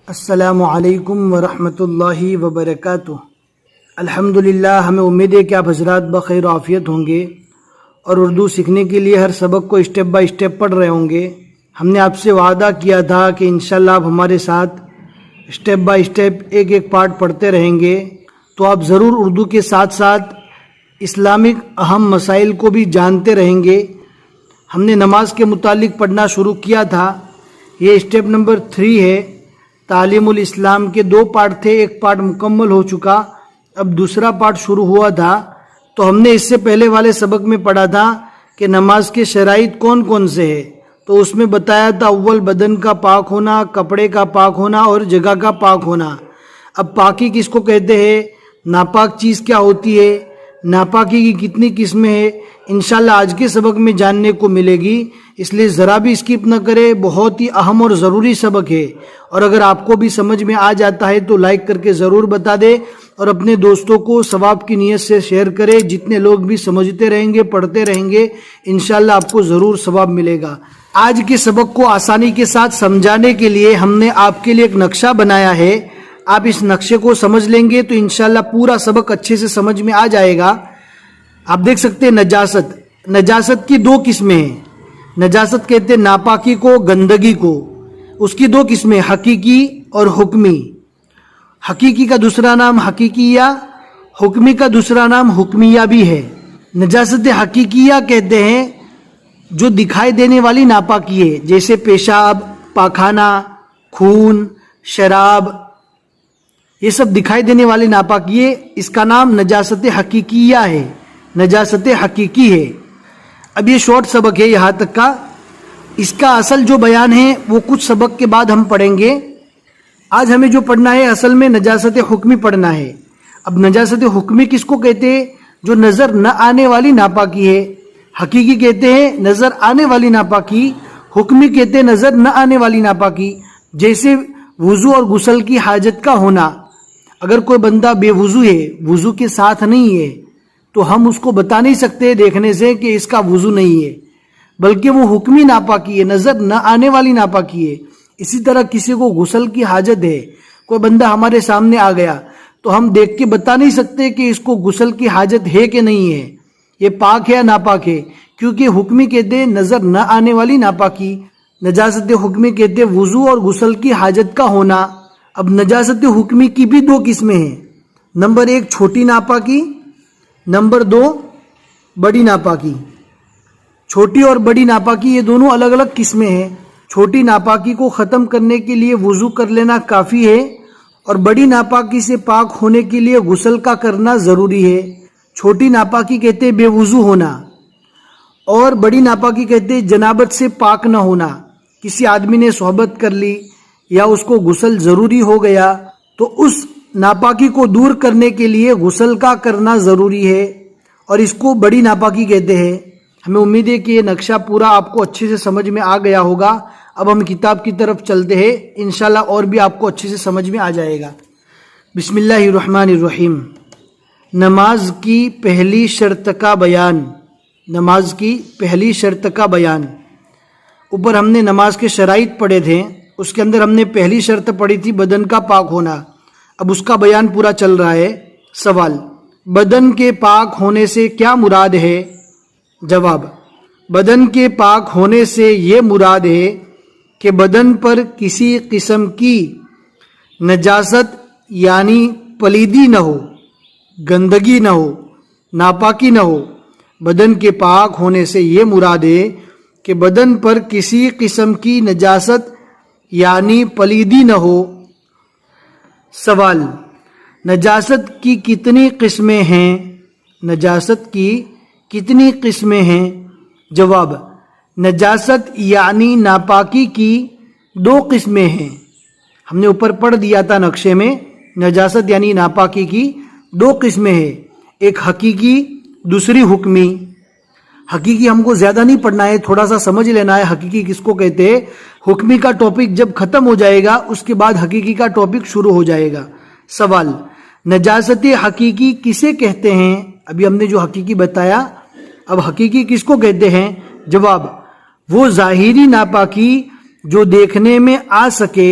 السلام علیکم ورحمۃ اللہ وبرکاتہ۔ الحمدللہ، ہمیں امید ہے کہ آپ حضرات بخیر و عافیت ہوں گے اور اردو سیکھنے کے لیے ہر سبق کو اسٹیپ بائی اسٹیپ پڑھ رہے ہوں گے۔ ہم نے آپ سے وعدہ کیا تھا کہ انشاءاللہ آپ ہمارے ساتھ اسٹیپ بائی اسٹیپ ایک ایک پارٹ پڑھتے رہیں گے، تو آپ ضرور اردو کے ساتھ ساتھ اسلامک اہم مسائل کو بھی جانتے رہیں گے۔ ہم نے نماز کے متعلق پڑھنا شروع کیا تھا، یہ اسٹیپ نمبر 3 ہے۔ تعلیم الاسلام کے 2 پارٹ تھے، ایک پارٹ مکمل ہو چکا، اب دوسرا پارٹ شروع ہوا تھا۔ تو ہم نے اس سے پہلے والے سبق میں پڑھا تھا کہ نماز کے شرائط کون کون سے ہیں، تو اس میں بتایا تھا اول بدن کا پاک ہونا، کپڑے کا پاک ہونا اور جگہ کا پاک ہونا۔ اب پاکی کس کو کہتے ہیں، ناپاک چیز کیا ہوتی ہے، ناپاکی کی کتنی قسمیں ہیں، انشاءاللہ آج کے سبق میں جاننے کو ملے گی، اس لیے ذرا بھی اسکپ نہ کرے، بہت ہی اہم اور ضروری سبق ہے۔ اور اگر آپ کو بھی سمجھ میں آ جاتا ہے تو لائک کر کے ضرور بتا دے اور اپنے دوستوں کو ثواب کی نیت سے شیئر کرے۔ جتنے لوگ بھی سمجھتے رہیں گے، پڑھتے رہیں گے، انشاءاللہ آپ کو ضرور ثواب ملے گا۔ آج کے سبق کو آسانی کے ساتھ سمجھانے کے لیے ہم نے آپ کے لیے ایک نقشہ بنایا ہے، آپ اس نقشے کو سمجھ لیں گے تو انشاءاللہ پورا سبق اچھے سے سمجھ میں آ جائے گا۔ آپ دیکھ سکتے ہیں نجاست کی 2 قسمیں ہیں۔ نجاست کہتے ہیں ناپاکی کو، گندگی کو۔ اس کی 2 قسمیں، حقیقی اور حکمی۔ حقیقی کا دوسرا نام حقیقیہ، حکمی کا دوسرا نام حکمیہ بھی ہے۔ نجاست حقیقیہ کہتے ہیں جو دکھائی دینے والی ناپاکی ہے، جیسے پیشاب، پاخانہ، خون، شراب، یہ سب دکھائی دینے والی ناپاکی ہے، اس کا نام نجاست حقیقیہ ہے، نجاست حقیقی ہے۔ اب یہ شارٹ سبق ہے یہاں تک کا، اس کا اصل جو بیان ہے وہ کچھ سبق کے بعد ہم پڑھیں گے۔ آج ہمیں جو پڑھنا ہے اصل میں نجاست حکمی پڑھنا ہے۔ اب نجاست حکمی کس کو کہتے ہیں، جو نظر نہ آنے والی ناپاکی ہے۔ حقیقی کہتے ہیں نظر آنے والی ناپاکی، حکمی کہتے ہیں نظر نہ آنے والی ناپاکی، جیسے وضو اور غسل کی حاجت کا ہونا۔ اگر کوئی بندہ بے وضو ہے، وضو کے ساتھ نہیں ہے، تو ہم اس کو بتا نہیں سکتے دیکھنے سے کہ اس کا وضو نہیں ہے، بلکہ وہ حکمی ناپاکی ہے، نظر نہ آنے والی ناپاکی ہے۔ اسی طرح کسی کو غسل کی حاجت ہے، کوئی بندہ ہمارے سامنے آ گیا تو ہم دیکھ کے بتا نہیں سکتے کہ اس کو غسل کی حاجت ہے کہ نہیں ہے، یہ پاک ہے یا ناپاک ہے، کیونکہ حکمی کہتے ہیں نظر نہ آنے والی ناپاکی، نجاست حکمی کہتے ہیں وضو اور غسل کی حاجت کا ہونا۔ اب نجاست حکمی کی بھی 2 قسمیں ہیں، نمبر 1 چھوٹی ناپاکی، نمبر 2 بڑی ناپاکی۔ چھوٹی اور بڑی ناپاکی یہ دونوں الگ الگ قسمیں ہیں۔ چھوٹی ناپاکی کو ختم کرنے کے لیے وضو کر لینا کافی ہے، اور بڑی ناپاکی سے پاک ہونے کے لیے غسل کا کرنا ضروری ہے۔ چھوٹی ناپاکی کہتے ہیں بے وضو ہونا، اور بڑی ناپاکی کہتے ہیں جنابت سے پاک نہ ہونا۔ کسی آدمی نے صحبت کر لی یا اس کو غسل ضروری ہو گیا تو اس ناپاکی کو دور کرنے کے لیے غسل کا کرنا ضروری ہے، اور اس کو بڑی ناپاکی کہتے ہیں۔ ہمیں امید ہے کہ یہ نقشہ پورا آپ کو اچھے سے سمجھ میں آ گیا ہوگا۔ اب ہم کتاب کی طرف چلتے ہیں، انشاءاللہ اور بھی آپ کو اچھے سے سمجھ میں آ جائے گا۔ بسم اللہ الرحمن الرحیم۔ نماز کی پہلی شرط کا بیان۔ نماز کی پہلی شرط کا بیان۔ اوپر ہم نے نماز کے شرائط پڑھے تھے، اس کے اندر ہم نے پہلی شرط پڑھی تھی بدن کا پاک ہونا۔ اب اس کا بیان پورا چل رہا ہے۔ سوال، بدن کے پاک ہونے سے کیا مراد ہے؟ جواب، بدن کے پاک ہونے سے یہ مراد ہے کہ بدن پر کسی قسم کی نجاست یعنی پلیدی نہ ہو، گندگی نہ ہو، ناپاکی نہ ہو۔ بدن کے پاک ہونے سے یہ مراد ہے کہ بدن پر کسی قسم کی نجاست یعنی پلیدی نہ ہو۔ سوال، نجاست کی کتنی قسمیں ہیں؟ نجاست کی کتنی قسمیں ہیں؟ جواب، نجاست یعنی ناپاکی کی 2 قسمیں ہیں۔ ہم نے اوپر پڑھ دیا تھا نقشے میں، نجاست یعنی ناپاکی کی 2 قسمیں ہیں، ایک حقیقی، دوسری حکمی۔ حقیقی ہم کو زیادہ نہیں پڑھنا ہے، تھوڑا سا سمجھ لینا ہے حقیقی کس کو کہتے ہیں۔ حکمی کا ٹاپک جب ختم ہو جائے گا اس کے بعد حقیقی کا ٹاپک شروع ہو جائے گا۔ سوال، نجاست حقیقی کسے کہتے ہیں؟ ابھی ہم نے جو حقیقی بتایا، اب حقیقی کس کو کہتے ہیں؟ جواب، وہ ظاہری ناپاکی جو دیکھنے میں آ سکے،